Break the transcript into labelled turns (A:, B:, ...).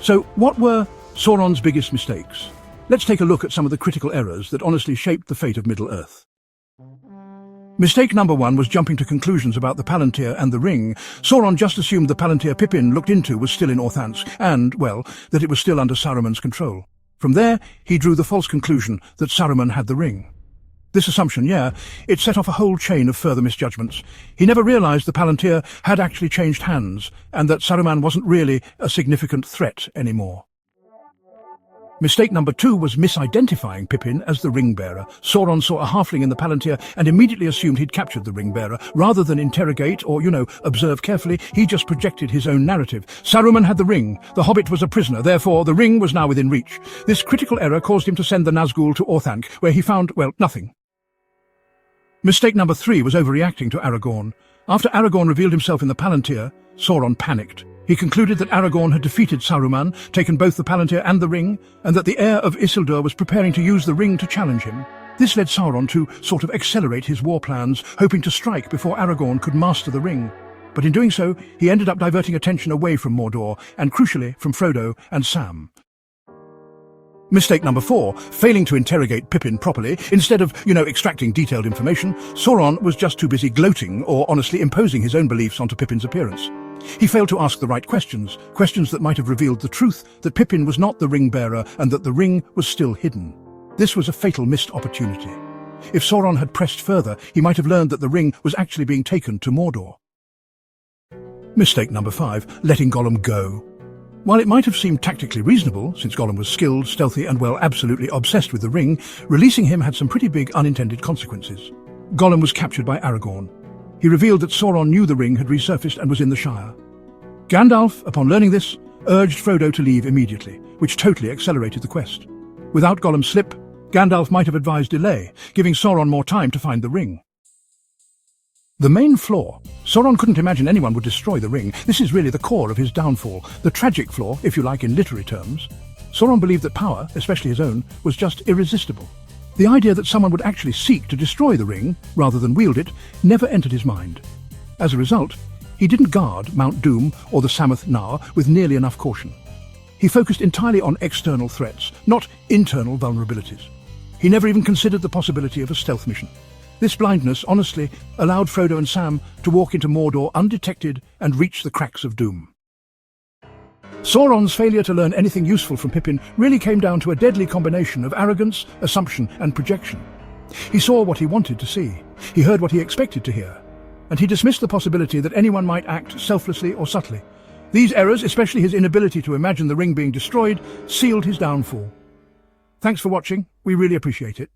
A: So, what were Sauron's biggest mistakes? Let's take a look at some of the critical errors that honestly shaped the fate of Middle-earth. Mistake number 1 was jumping to conclusions about the Palantír and the ring. Sauron just assumed the Palantír Pippin looked into was still in Orthanc and, well, that it was still under Saruman's control. From there, he drew the false conclusion that Saruman had the ring. This assumption, it set off a whole chain of further misjudgments. He never realized the Palantír had actually changed hands, and that Saruman wasn't really a significant threat anymore. Mistake number 2 was misidentifying Pippin as the ring-bearer. Sauron saw a halfling in the Palantír and immediately assumed he'd captured the ring-bearer. Rather than interrogate or, observe carefully, he just projected his own narrative. Saruman had the ring. The hobbit was a prisoner. Therefore, the ring was now within reach. This critical error caused him to send the Nazgul to Orthanc, where he found, nothing. Mistake number 3 was overreacting to Aragorn. After Aragorn revealed himself in the Palantír, Sauron panicked. He concluded that Aragorn had defeated Saruman, taken both the Palantír and the ring, and that the heir of Isildur was preparing to use the ring to challenge him. This led Sauron to sort of accelerate his war plans, hoping to strike before Aragorn could master the ring. But in doing so, he ended up diverting attention away from Mordor, and crucially from Frodo and Sam. Mistake number 4, failing to interrogate Pippin properly. Instead of, extracting detailed information, Sauron was just too busy gloating or honestly imposing his own beliefs onto Pippin's appearance. He failed to ask the right questions that might have revealed the truth, that Pippin was not the ring-bearer and that the ring was still hidden. This was a fatal missed opportunity. If Sauron had pressed further, he might have learned that the ring was actually being taken to Mordor. Mistake number 5, letting Gollum go. While it might have seemed tactically reasonable, since Gollum was skilled, stealthy and, absolutely obsessed with the ring, releasing him had some pretty big unintended consequences. Gollum was captured by Aragorn. He revealed that Sauron knew the ring had resurfaced and was in the Shire. Gandalf, upon learning this, urged Frodo to leave immediately, which totally accelerated the quest. Without Gollum's slip, Gandalf might have advised delay, giving Sauron more time to find the ring. The main flaw. Sauron couldn't imagine anyone would destroy the ring. This is really the core of his downfall. The tragic flaw, if you like in literary terms. Sauron believed that power, especially his own, was just irresistible. The idea that someone would actually seek to destroy the ring, rather than wield it, never entered his mind. As a result, he didn't guard Mount Doom or the Sammath Naur with nearly enough caution. He focused entirely on external threats, not internal vulnerabilities. He never even considered the possibility of a stealth mission. This blindness, honestly, allowed Frodo and Sam to walk into Mordor undetected and reach the cracks of doom. Sauron's failure to learn anything useful from Pippin really came down to a deadly combination of arrogance, assumption, and projection. He saw what he wanted to see, he heard what he expected to hear, and he dismissed the possibility that anyone might act selflessly or subtly. These errors, especially his inability to imagine the ring being destroyed, sealed his downfall. Thanks for watching, we really appreciate it.